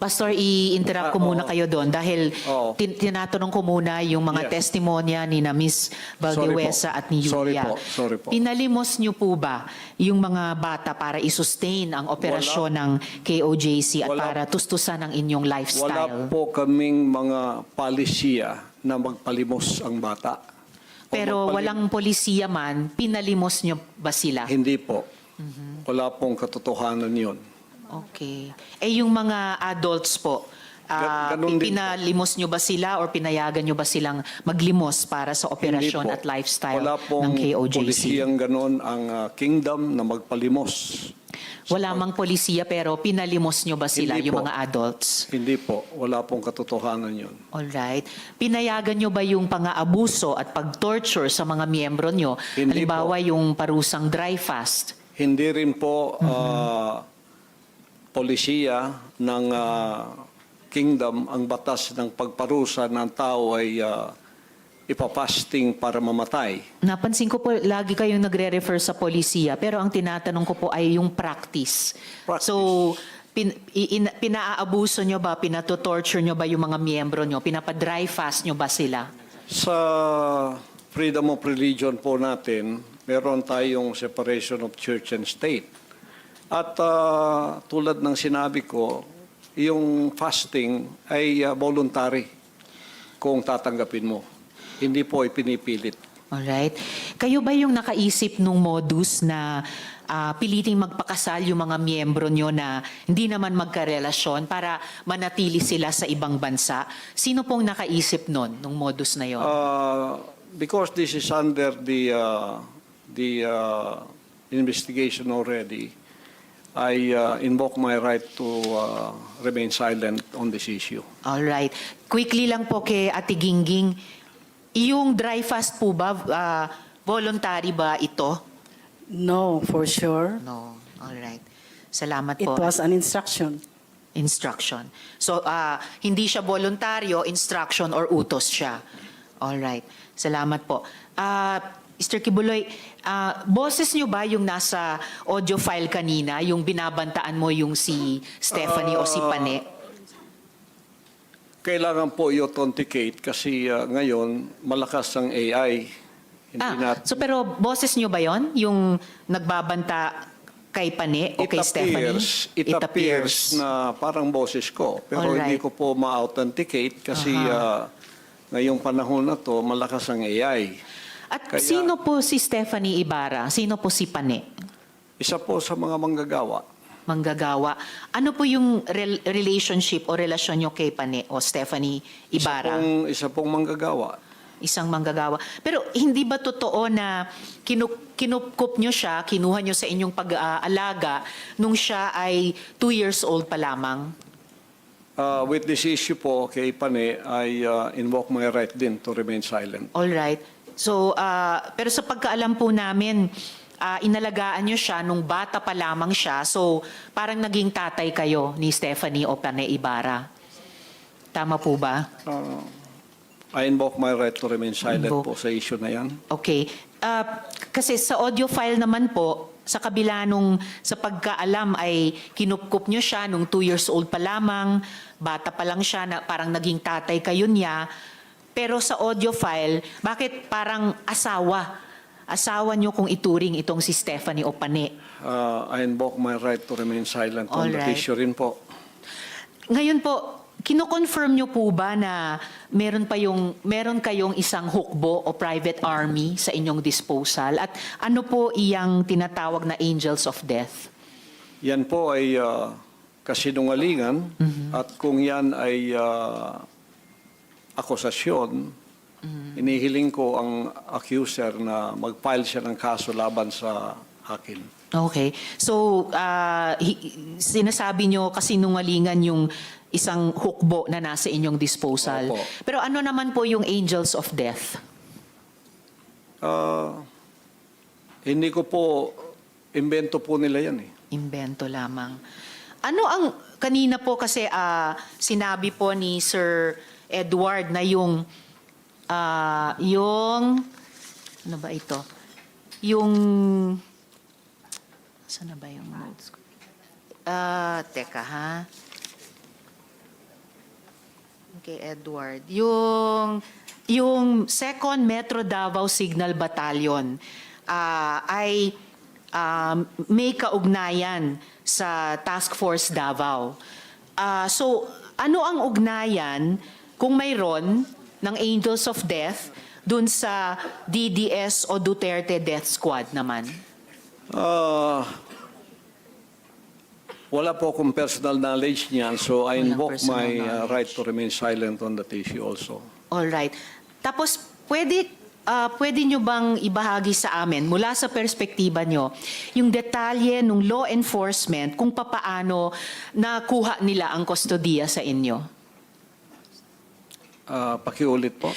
Pastor, i-interrupt ko muna kayo doon dahil Oo. tinatanong ko muna yung mga Yes. testimonya ni na Miss Valdewesa at ni Yulia. Sorry po. Pinalimos niyo po ba yung mga bata para i-sustain ang operasyon ng KOJC at Wala. para tustusan ang inyong Wala lifestyle? po kaming mga palisiya na magpalimos ang bata. O Pero magpalim- walang polisiya man, pinalimos niyo ba sila? Hindi po. Wala pong katotohanan yun. Okay. Eh yung mga adults po, Ganun din po. pinalimos nyo ba sila or pinayagan nyo ba silang maglimos para sa operasyon Hindi po. at lifestyle Wala pong ng KOJC? polisiyang ganon ang kingdom na magpalimos. Wala mang polisiya pero pinalimos nyo ba sila, Hindi yung po. mga adults? Hindi po. Wala pong katotohanan yun. Alright. Pinayagan nyo ba yung pang-aabuso at pag-torture sa mga miyembro nyo? Hindi Halimbawa yung parusang dry fast? Hindi rin po polisiya ng kingdom ang batas ng pagparusa ng tao ay ipapasting para mamatay. Napansin ko po, lagi kayong nagre-refer sa polisiya, pero ang tinatanong ko po ay yung practice. Practice. So, pinaabuso nyo ba, pinatotorture nyo ba yung mga miyembro nyo? Pinapa-dry fast nyo ba sila? Sa freedom of religion po natin, meron tayong separation of church and state. At tulad ng sinabi ko, yung fasting ay voluntary kung tatanggapin mo. Hindi po ipinipilit. Alright. Kayo ba yung nakaisip nung modus na piliting magpakasal yung mga miyembro nyo na hindi naman magkarelasyon para manatili sila sa ibang bansa? Sino pong nakaisip nun, nung modus na yon? Because this is under the investigation already, I invoke my right to remain silent on this issue. Alright. Quickly lang po kay Ate Gingging, yung dry fast po ba, voluntary ba ito? No, for sure. No. Alright. Salamat It po. was an instruction. Instruction. So, hindi siya voluntaryo, instruction or utos siya. Alright. Salamat po. Mr. Kibuloy, boses nyo ba yung nasa audio file kanina, yung binabantaan mo yung si Stephanie o si Pane? Kailangan po i-authenticate kasi ngayon malakas ang AI. So pero boses nyo ba yon yung nagbabanta kay Pane o kay Stephanie? It appears na parang boses ko. Pero Alright. hindi ko po ma-authenticate kasi ngayong panahon na to malakas ang AI. At Kaya- sino po si Stephanie Ibarra? Sino po si Pane? Isa po sa mga manggagawa. Manggagawa. Ano po yung relationship o relasyon nyo kay Pane o Stephanie Ibarra? Isa pong manggagawa. Isang manggagawa. Pero hindi ba totoo na kinupkup nyo siya, kinuha nyo sa inyong pag-aalaga nung siya ay 2 years old pa lamang? With this issue po kay Pane, I invoke my right din to remain silent. All right. So, pero sa pagkaalam po namin, inalagaan nyo siya nung bata pa lamang siya. So, parang naging tatay kayo ni Stephanie o Pane Ibarra. Tama po ba? I invoke my right to remain silent Invoke. po sa issue na yan. Okay. Kasi sa audio file naman po, sa kabila nung sa pagkaalam ay kinupkup nyo siya nung 2 years old pa lamang, bata pa lang siya, na parang naging tatay kayo niya. Pero sa audio file, bakit parang asawa? Asawa nyo kung ituring itong si Stephanie o Pane. I invoke my right to remain silent on that Alright. issue rin po. Ngayon po, kino-confirm nyo po ba na meron kayong isang hukbo o private army sa inyong disposal? At ano po iyang tinatawag na angels of death? Yan po ay kasinungalingan at kung yan ay akusasyon, inihiling ko ang accuser na mag-file siya ng kaso laban sa akin. Okay. So, sinasabi nyo kasinungalingan yung isang hukbo na nasa inyong disposal. Opo. Pero ano naman po yung angels of death? Hindi ko po, imbento po nila yan eh. Imbento lamang. Ano ang, kanina po kasi sinabi po ni Sir Edward na yung, ano ba ito? Yung, saan na ba yung notes ko? Teka ha. kay Edward. Yung 2nd Metro Davao Signal Battalion ay may kaugnayan sa Task Force Davao. So, ano ang ugnayan kung mayroon ng Angels of Death dun sa DDS o Duterte Death Squad naman? Wala po akong personal knowledge niyan, so I Walang invoke personal my knowledge. right to remain silent on that issue also. All right. Tapos, pwede nyo bang ibahagi sa amin, mula sa perspektiba nyo, yung detalye ng law enforcement kung papaano nakuha nila ang kustodiya sa inyo? Pakiulit po.